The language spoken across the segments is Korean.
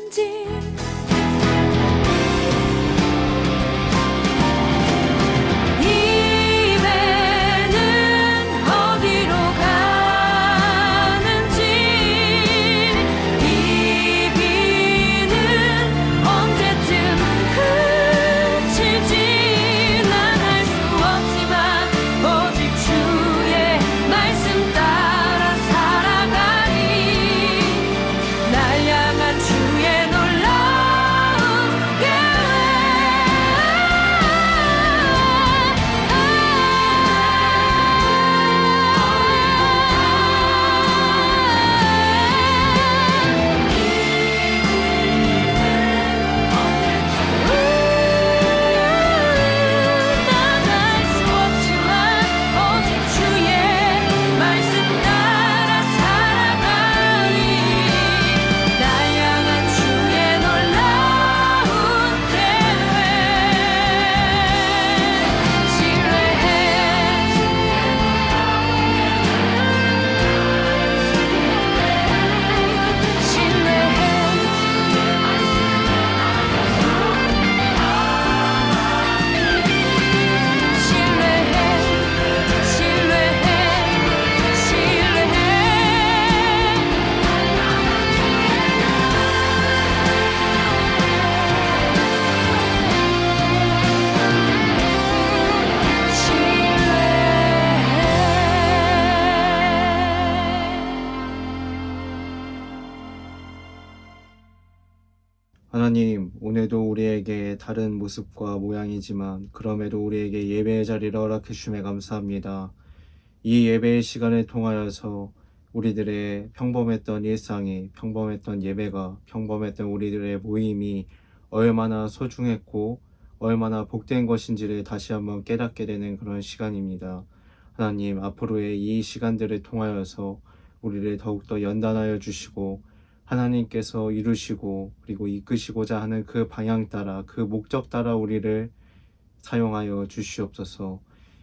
가는지 하나님, 오늘도 우리에게 다른 모습과 모양이지만 그럼에도 우리에게 예배의 자리를 허락해 주심에 감사합니다. 이 예배의 시간을 통하여서 우리들의 평범했던 일상이, 평범했던 예배가, 평범했던 우리들의 모임이 얼마나 소중했고 얼마나 복된 것인지를 다시 한번 깨닫게 되는 그런 시간입니다. 하나님, 앞으로의 이 시간들을 통하여서 우리를 더욱더 연단하여 주시고 하나님께서 이루시고 그리고 이끄시고자 하는 그 방향 따라, 그 목적 따라 우리를 사용하여 주시옵소서.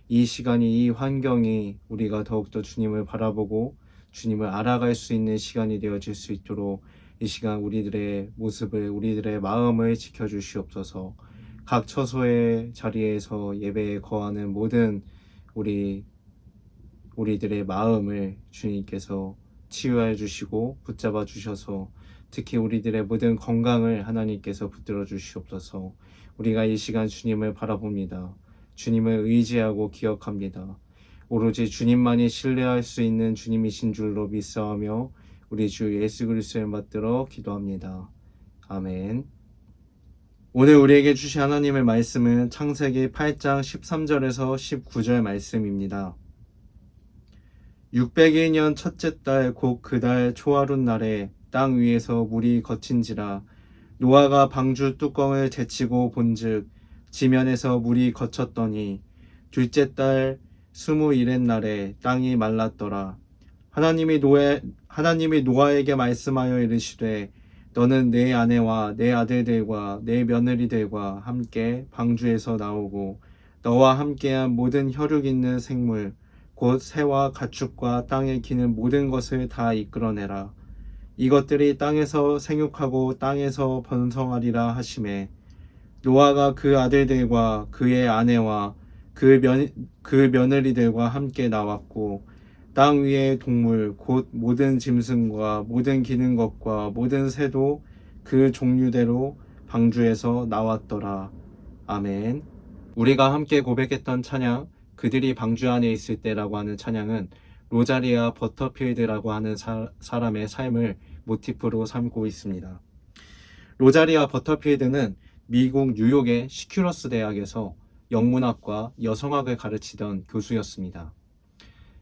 이 시간이, 이 환경이 우리가 더욱더 주님을 바라보고 주님을 알아갈 수 있는 시간이 되어질 수 있도록 이 시간 우리들의 모습을, 우리들의 마음을 지켜주시옵소서. 각 처소의 자리에서 예배에 거하는 모든 우리들의 마음을 주님께서 치유해 주시고 붙잡아 주셔서 특히 우리들의 모든 건강을 하나님께서 붙들어 주시옵소서. 우리가 이 시간 주님을 바라봅니다. 주님을 의지하고 기억합니다. 오로지 주님만이 신뢰할 수 있는 주님이신 줄로 믿사오며 우리 주 예수 그리스도를 받들어 기도합니다. 아멘. 오늘 우리에게 주신 하나님의 말씀은 창세기 8장 13절에서 19절 말씀입니다. 602년 첫째 달 곧 그 달 초하룻 날에 땅 위에서 물이 거친지라 노아가 방주 뚜껑을 제치고 본즉 지면에서 물이 거쳤더니 둘째 달 21의 날에 땅이 말랐더라. 하나님이 노아에게 말씀하여 이르시되 너는 내 아내와 내 아들들과 내 며느리들과 함께 방주에서 나오고 너와 함께한 모든 혈육 있는 생물 곧 새와 가축과 땅에 기는 모든 것을 다 이끌어내라. 이것들이 땅에서 생육하고 땅에서 번성하리라 하시매 노아가 그 아들들과 그의 아내와 그 며느리들과 함께 나왔고 땅 위의 동물 곧 모든 짐승과 모든 기는 것과 모든 새도 그 종류대로 방주에서 나왔더라. 아멘. 우리가 함께 고백했던 찬양 그들이 방주 안에 있을 때라고 하는 찬양은 로자리아 버터필드라고 하는 사람의 삶을 모티프로 삼고 있습니다. 로자리아 버터필드는 미국 뉴욕의 시큐러스 대학에서 영문학과 여성학을 가르치던 교수였습니다.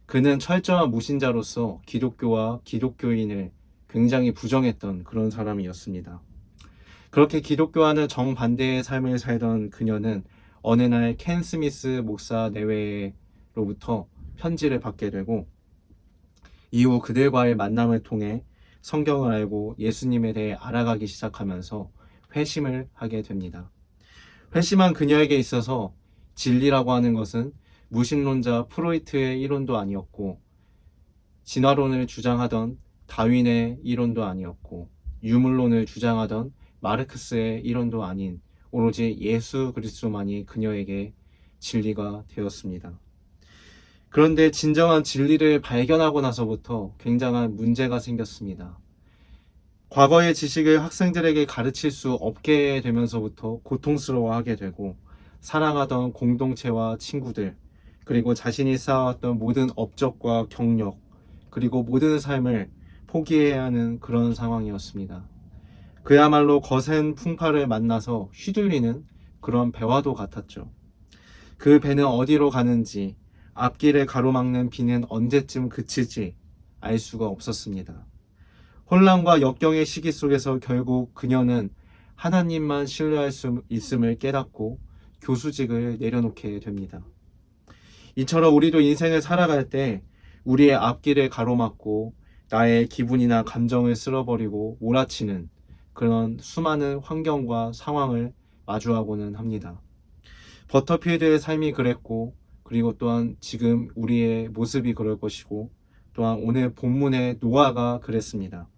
그는 철저한 무신자로서 기독교와 기독교인을 굉장히 부정했던 그런 사람이었습니다. 그렇게 기독교와는 정반대의 삶을 살던 그녀는 어느 날 켄 스미스 목사 내외로부터 편지를 받게 되고 이후 그들과의 만남을 통해 성경을 알고 예수님에 대해 알아가기 시작하면서 회심을 하게 됩니다. 회심한 그녀에게 있어서 진리라고 하는 것은 무신론자 프로이트의 이론도 아니었고 진화론을 주장하던 다윈의 이론도 아니었고 유물론을 주장하던 마르크스의 이론도 아닌 오로지 예수 그리스도만이 그녀에게 진리가 되었습니다. 그런데 진정한 진리를 발견하고 나서부터 굉장한 문제가 생겼습니다. 과거의 지식을 학생들에게 가르칠 수 없게 되면서부터 고통스러워하게 되고, 사랑하던 공동체와 친구들, 그리고 자신이 쌓아왔던 모든 업적과 경력, 그리고 모든 삶을 포기해야 하는 그런 상황이었습니다. 그야말로 거센 풍파를 만나서 휘둘리는 그런 배와도 같았죠. 그 배는 어디로 가는지, 앞길을 가로막는 비는 언제쯤 그칠지 알 수가 없었습니다. 혼란과 역경의 시기 속에서 결국 그녀는 하나님만 신뢰할 수 있음을 깨닫고 교수직을 내려놓게 됩니다. 이처럼 우리도 인생을 살아갈 때 우리의 앞길을 가로막고 나의 기분이나 감정을 쓸어버리고 몰아치는 그런 수많은 환경과 상황을 마주하고는 합니다. 버터필드의 삶이 그랬고, 그리고 또한 지금 우리의 모습이 그럴 것이고, 또한 오늘 본문의 노아가 그랬습니다.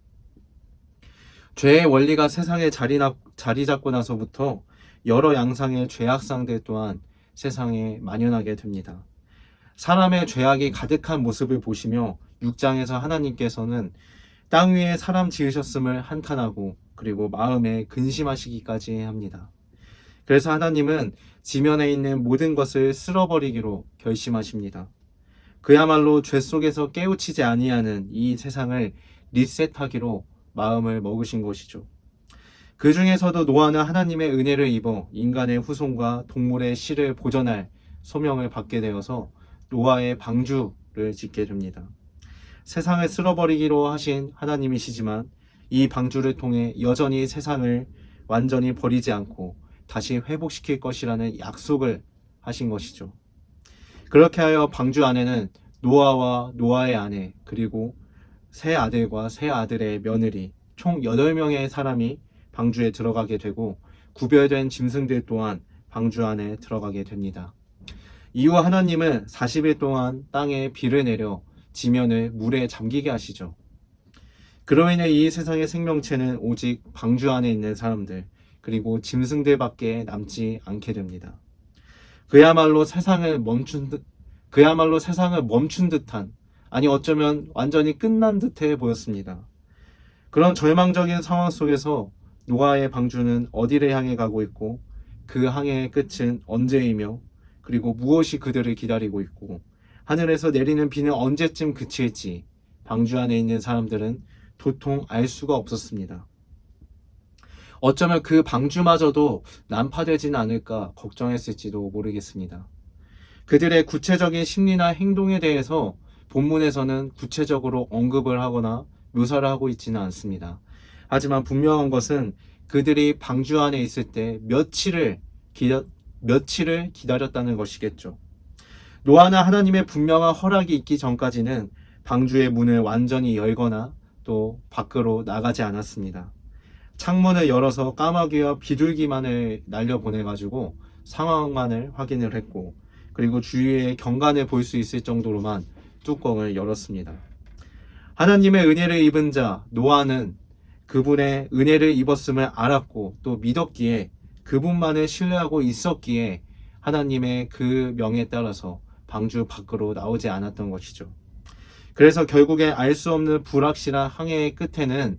죄의 원리가 세상에 자리 잡고 나서부터 여러 양상의 죄악상들 또한 세상에 만연하게 됩니다. 사람의 죄악이 가득한 모습을 보시며 6장에서 하나님께서는 땅 위에 사람 지으셨음을 한탄하고, 그리고 마음에 근심하시기까지 합니다. 그래서 하나님은 지면에 있는 모든 것을 쓸어버리기로 결심하십니다. 그야말로 죄 속에서 깨우치지 아니하는 이 세상을 리셋하기로 마음을 먹으신 것이죠. 그 중에서도 노아는 하나님의 은혜를 입어 인간의 후손과 동물의 씨를 보존할 소명을 받게 되어서 노아의 방주를 짓게 됩니다. 세상을 쓸어버리기로 하신 하나님이시지만 이 방주를 통해 여전히 세상을 완전히 버리지 않고 다시 회복시킬 것이라는 약속을 하신 것이죠. 그렇게 하여 방주 안에는 노아와 노아의 아내, 그리고 세 아들과 세 아들의 며느리, 총 8명의 사람이 방주에 들어가게 되고, 구별된 짐승들 또한 방주 안에 들어가게 됩니다. 이후 하나님은 40일 동안 땅에 비를 내려 지면을 물에 잠기게 하시죠. 그로 인해 이 세상의 생명체는 오직 방주 안에 있는 사람들, 그리고 짐승들밖에 남지 않게 됩니다. 그야말로 세상을 멈춘 듯한, 아니 어쩌면 완전히 끝난 듯해 보였습니다. 그런 절망적인 상황 속에서 노아의 방주는 어디를 향해 가고 있고, 그 항해의 끝은 언제이며, 그리고 무엇이 그들을 기다리고 있고, 하늘에서 내리는 비는 언제쯤 그칠지 방주 안에 있는 사람들은 도통 알 수가 없었습니다. 어쩌면 그 방주마저도 난파되지는 않을까 걱정했을지도 모르겠습니다. 그들의 구체적인 심리나 행동에 대해서 본문에서는 구체적으로 언급을 하거나 묘사를 하고 있지는 않습니다. 하지만 분명한 것은 그들이 방주 안에 있을 때 며칠을 기다렸다는 것이겠죠. 노아는 하나님의 분명한 허락이 있기 전까지는 방주의 문을 완전히 열거나 또 밖으로 나가지 않았습니다. 창문을 열어서 까마귀와 비둘기만을 날려보내가지고 상황만을 확인을 했고, 그리고 주위의 경관을 볼 수 있을 정도로만 뚜껑을 열었습니다. 하나님의 은혜를 입은 자 노아는 그분의 은혜를 입었음을 알았고 또 믿었기에, 그분만을 신뢰하고 있었기에 하나님의 그 명에 따라서 방주 밖으로 나오지 않았던 것이죠. 그래서 결국에 알 수 없는 불확실한 항해의 끝에는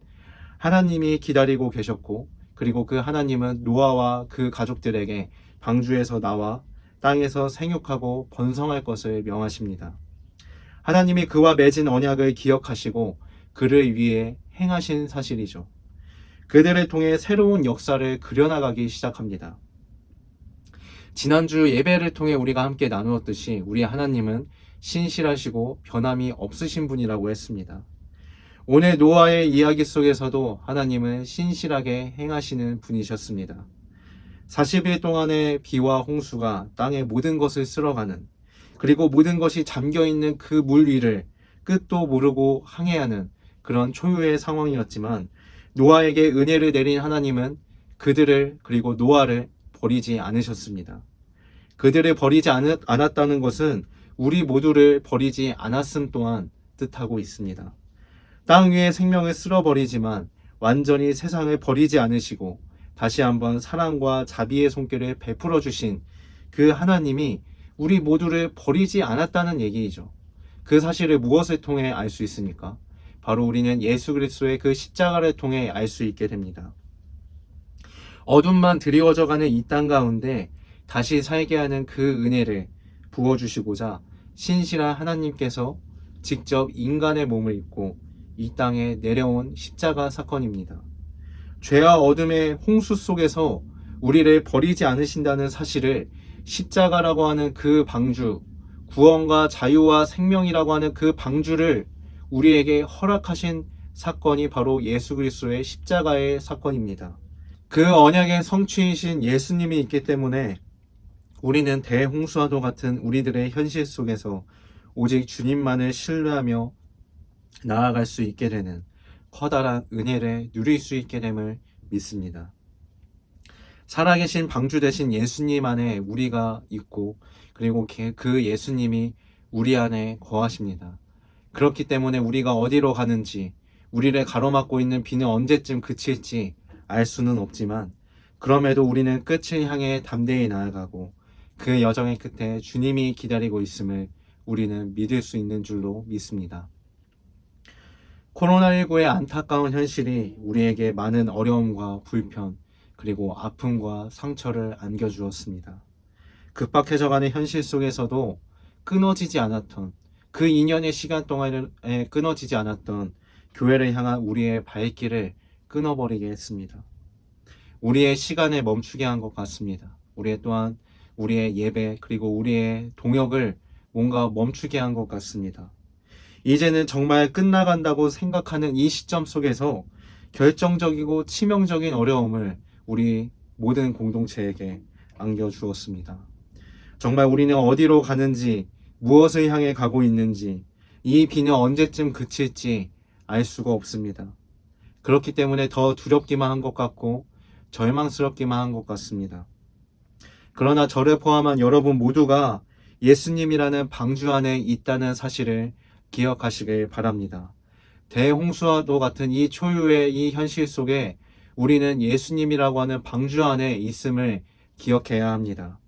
하나님이 기다리고 계셨고, 그리고 그 하나님은 노아와 그 가족들에게 방주에서 나와 땅에서 생육하고 번성할 것을 명하십니다. 하나님이 그와 맺은 언약을 기억하시고 그를 위해 행하신 사실이죠. 그들을 통해 새로운 역사를 그려나가기 시작합니다. 지난주 예배를 통해 우리가 함께 나누었듯이 우리 하나님은 신실하시고 변함이 없으신 분이라고 했습니다. 오늘 노아의 이야기 속에서도 하나님은 신실하게 행하시는 분이셨습니다. 40일 동안의 비와 홍수가 땅의 모든 것을 쓸어가는, 그리고 모든 것이 잠겨있는 그 물 위를 끝도 모르고 항해하는 그런 초유의 상황이었지만, 노아에게 은혜를 내린 하나님은 그들을, 그리고 노아를 버리지 않으셨습니다. 그들을 버리지 않았다는 것은 우리 모두를 버리지 않았음 또한 뜻하고 있습니다. 땅 위의 생명을 쓸어버리지만 완전히 세상을 버리지 않으시고 다시 한번 사랑과 자비의 손길을 베풀어 주신 그 하나님이 우리 모두를 버리지 않았다는 얘기이죠. 그 사실을 무엇을 통해 알 수 있습니까? 바로 우리는 예수 그리스도의 그 십자가를 통해 알 수 있게 됩니다. 어둠만 드리워져가는 이 땅 가운데 다시 살게 하는 그 은혜를 부어주시고자 신실한 하나님께서 직접 인간의 몸을 입고 이 땅에 내려온 십자가 사건입니다. 죄와 어둠의 홍수 속에서 우리를 버리지 않으신다는 사실을 십자가라고 하는 그 방주, 구원과 자유와 생명이라고 하는 그 방주를 우리에게 허락하신 사건이 바로 예수 그리스도의 십자가의 사건입니다. 그 언약의 성취이신 예수님이 있기 때문에 우리는 대홍수와도 같은 우리들의 현실 속에서 오직 주님만을 신뢰하며 나아갈 수 있게 되는 커다란 은혜를 누릴 수 있게 됨을 믿습니다. 살아계신 방주 되신 예수님 안에 우리가 있고 그리고 그 예수님이 우리 안에 거하십니다. 그렇기 때문에 우리가 어디로 가는지, 우리를 가로막고 있는 비는 언제쯤 그칠지 알 수는 없지만 그럼에도 우리는 끝을 향해 담대히 나아가고 그 여정의 끝에 주님이 기다리고 있음을 우리는 믿을 수 있는 줄로 믿습니다. 코로나19의 안타까운 현실이 우리에게 많은 어려움과 불편 그리고 아픔과 상처를 안겨주었습니다. 급박해져가는 현실 속에서도 끊어지지 않았던 그 2년의 시간 동안에 끊어지지 않았던 교회를 향한 우리의 발길을 끊어버리게 했습니다. 우리의 시간을 멈추게 한 것 같습니다. 또한 우리의 예배 그리고 우리의 동역을 뭔가 멈추게 한 것 같습니다. 이제는 정말 끝나간다고 생각하는 이 시점 속에서 결정적이고 치명적인 어려움을 우리 모든 공동체에게 안겨주었습니다. 정말 우리는 어디로 가는지, 무엇을 향해 가고 있는지, 이 비는 언제쯤 그칠지 알 수가 없습니다. 그렇기 때문에 더 두렵기만 한 것 같고 절망스럽기만 한 것 같습니다. 그러나 저를 포함한 여러분 모두가 예수님이라는 방주 안에 있다는 사실을 기억하시길 바랍니다. 대홍수와도 같은 이 초유의 이 현실 속에 우리는 예수님이라고 하는 방주 안에 있음을 기억해야 합니다.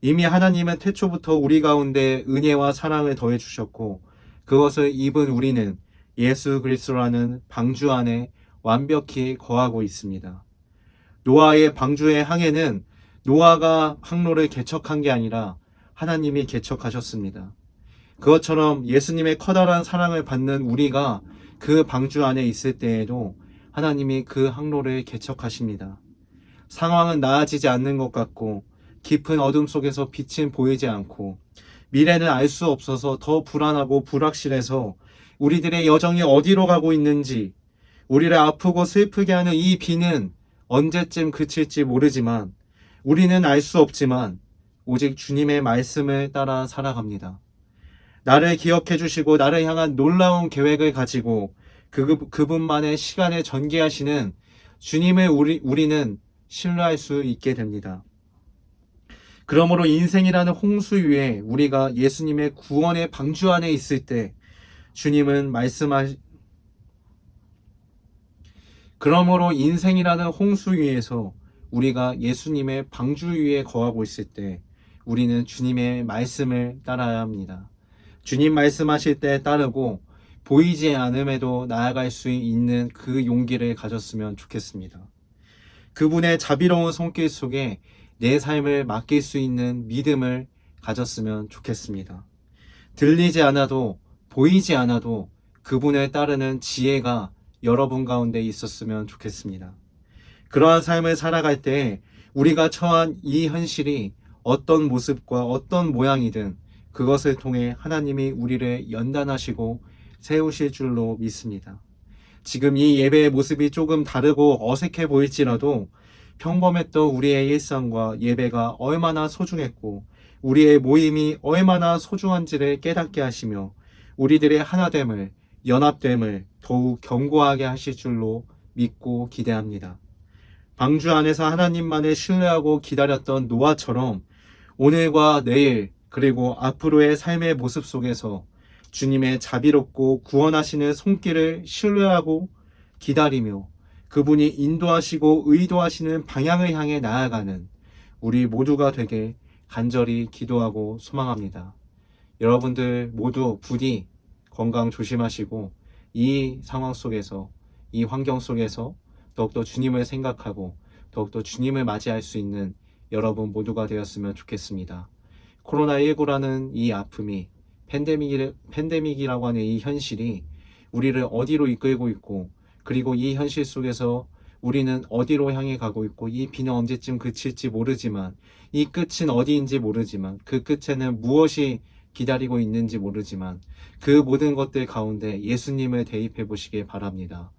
이미 하나님은 태초부터 우리 가운데 은혜와 사랑을 더해 주셨고 그것을 입은 우리는 예수 그리스도라는 방주 안에 완벽히 거하고 있습니다. 노아의 방주의 항해는 노아가 항로를 개척한 게 아니라 하나님이 개척하셨습니다. 그것처럼 예수님의 커다란 사랑을 받는 우리가 그 방주 안에 있을 때에도 하나님이 그 항로를 개척하십니다. 상황은 나아지지 않는 것 같고 깊은 어둠 속에서 빛은 보이지 않고 미래는 알 수 없어서 더 불안하고 불확실해서 우리들의 여정이 어디로 가고 있는지 우리를 아프고 슬프게 하는 이 비는 언제쯤 그칠지 모르지만 우리는 알 수 없지만 오직 주님의 말씀을 따라 살아갑니다. 나를 기억해 주시고 나를 향한 놀라운 계획을 가지고 그분만의 시간을 전개하시는 주님을 우리는 신뢰할 수 있게 됩니다. 그러므로 인생이라는 홍수 위에 우리가 예수님의 구원의 방주 안에 있을 때 그러므로 인생이라는 홍수 위에서 우리가 예수님의 방주 위에 거하고 있을 때 우리는 주님의 말씀을 따라야 합니다. 주님 말씀하실 때 따르고 보이지 않음에도 나아갈 수 있는 그 용기를 가졌으면 좋겠습니다. 그분의 자비로운 손길 속에 내 삶을 맡길 수 있는 믿음을 가졌으면 좋겠습니다. 들리지 않아도 보이지 않아도 그분을 따르는 지혜가 여러분 가운데 있었으면 좋겠습니다. 그러한 삶을 살아갈 때 우리가 처한 이 현실이 어떤 모습과 어떤 모양이든 그것을 통해 하나님이 우리를 연단하시고 세우실 줄로 믿습니다. 지금 이 예배의 모습이 조금 다르고 어색해 보일지라도 평범했던 우리의 일상과 예배가 얼마나 소중했고 우리의 모임이 얼마나 소중한지를 깨닫게 하시며 우리들의 하나됨을, 연합됨을 더욱 견고하게 하실 줄로 믿고 기대합니다. 방주 안에서 하나님만을 신뢰하고 기다렸던 노아처럼 오늘과 내일 그리고 앞으로의 삶의 모습 속에서 주님의 자비롭고 구원하시는 손길을 신뢰하고 기다리며 그분이 인도하시고 의도하시는 방향을 향해 나아가는 우리 모두가 되게 간절히 기도하고 소망합니다. 여러분들 모두 부디 건강 조심하시고 이 상황 속에서, 이 환경 속에서 더욱더 주님을 생각하고 더욱더 주님을 맞이할 수 있는 여러분 모두가 되었으면 좋겠습니다. 코로나19라는 이 아픔이, 팬데믹이라고 하는 이 현실이 우리를 어디로 이끌고 있고, 그리고 이 현실 속에서 우리는 어디로 향해 가고 있고, 이 비는 언제쯤 그칠지 모르지만, 이 끝은 어디인지 모르지만, 그 끝에는 무엇이 기다리고 있는지 모르지만, 그 모든 것들 가운데 예수님을 대입해 보시길 바랍니다.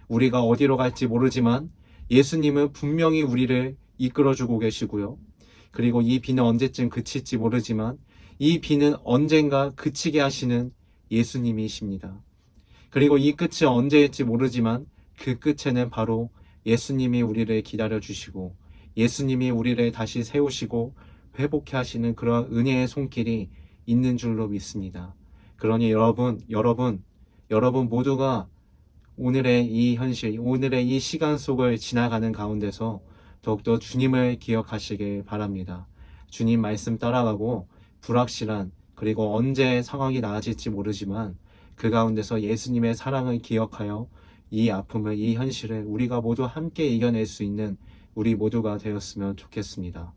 우리가 어디로 갈지 모르지만 예수님은 분명히 우리를 이끌어주고 계시고요. 그리고 이 비는 언제쯤 그칠지 모르지만 이 비는 언젠가 그치게 하시는 예수님이십니다. 그리고 이 끝이 언제일지 모르지만 그 끝에는 바로 예수님이 우리를 기다려주시고 예수님이 우리를 다시 세우시고 회복해 하시는 그런 은혜의 손길이 있는 줄로 믿습니다. 그러니 여러분 모두가 오늘의 이 현실, 오늘의 이 시간 속을 지나가는 가운데서 더욱더 주님을 기억하시길 바랍니다. 주님 말씀 따라가고 불확실한, 그리고 언제 상황이 나아질지 모르지만 그 가운데서 예수님의 사랑을 기억하여 이 아픔을, 이 현실을 우리가 모두 함께 이겨낼 수 있는 우리 모두가 되었으면 좋겠습니다.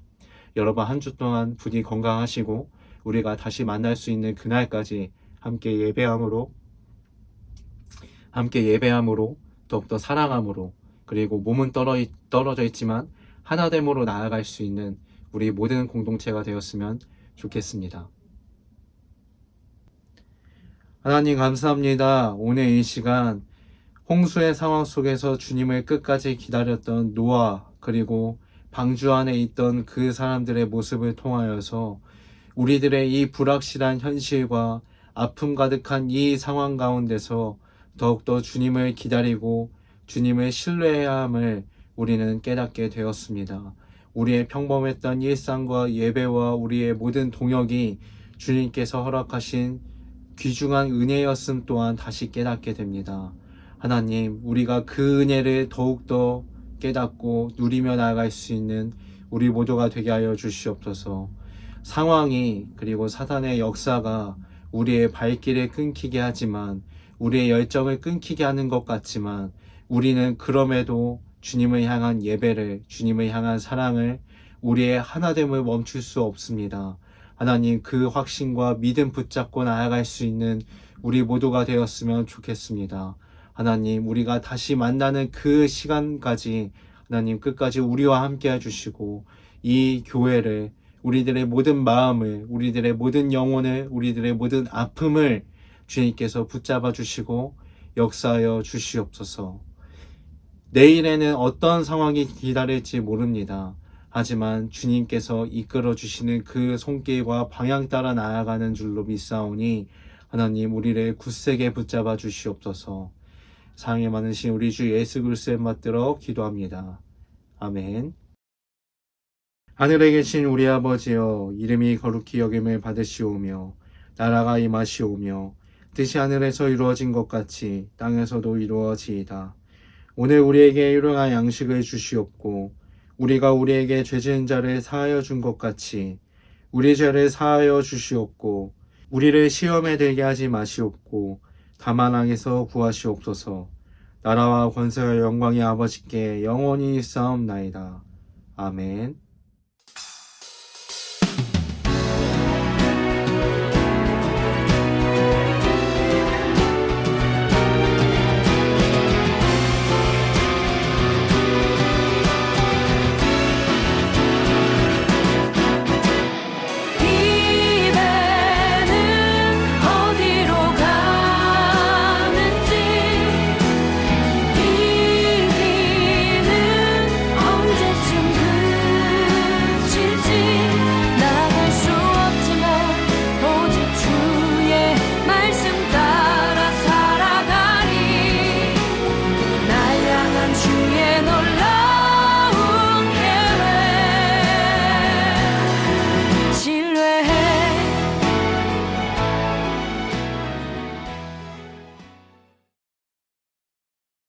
여러분 한 주 동안 부디 건강하시고 우리가 다시 만날 수 있는 그날까지 함께 예배함으로 더욱더 사랑함으로, 그리고 몸은 떨어져 있지만 하나됨으로 나아갈 수 있는 우리 모든 공동체가 되었으면 좋겠습니다. 하나님 감사합니다. 오늘 이 시간 홍수의 상황 속에서 주님을 끝까지 기다렸던 노아, 그리고 방주 안에 있던 그 사람들의 모습을 통하여서 우리들의 이 불확실한 현실과 아픔 가득한 이 상황 가운데서 더욱더 주님을 기다리고 주님을 신뢰해야 함을 우리는 깨닫게 되었습니다. 우리의 평범했던 일상과 예배와 우리의 모든 동역이 주님께서 허락하신 귀중한 은혜였음 또한 다시 깨닫게 됩니다. 하나님, 우리가 그 은혜를 더욱더 깨닫고 누리며 나아갈 수 있는 우리 모두가 되게 하여 주시옵소서. 상황이, 그리고 사단의 역사가 우리의 발길을 끊기게 하지만, 우리의 열정을 끊기게 하는 것 같지만, 우리는 그럼에도 주님을 향한 예배를, 주님을 향한 사랑을, 우리의 하나됨을 멈출 수 없습니다. 하나님, 그 확신과 믿음 붙잡고 나아갈 수 있는 우리 모두가 되었으면 좋겠습니다. 하나님, 우리가 다시 만나는 그 시간까지 하나님 끝까지 우리와 함께 해주시고 이 교회를, 우리들의 모든 마음을, 우리들의 모든 영혼을, 우리들의 모든 아픔을 주님께서 붙잡아 주시고 역사하여 주시옵소서. 내일에는 어떤 상황이 기다릴지 모릅니다. 하지만 주님께서 이끌어 주시는 그 손길과 방향 따라 나아가는 줄로 믿사오니 하나님 우리를 굳세게 붙잡아 주시옵소서. 사랑이 많으신 우리 주 예수 그리스도의 맞들어 기도합니다. 아멘. 하늘에 계신 우리 아버지여, 이름이 거룩히 여김을 받으시오며 나라가 임하시오며 뜻이 하늘에서 이루어진 것 같이 땅에서도 이루어지이다. 오늘 우리에게 일용할 양식을 주시옵고 우리가 우리에게 죄 지은 자를 사하여 준 것 같이 우리 죄를 사하여 주시옵고 우리를 시험에 들게 하지 마시옵고 다만 악에서 구하시옵소서. 나라와 권세와 영광이 아버지께 영원히 있사옵나이다. 아멘.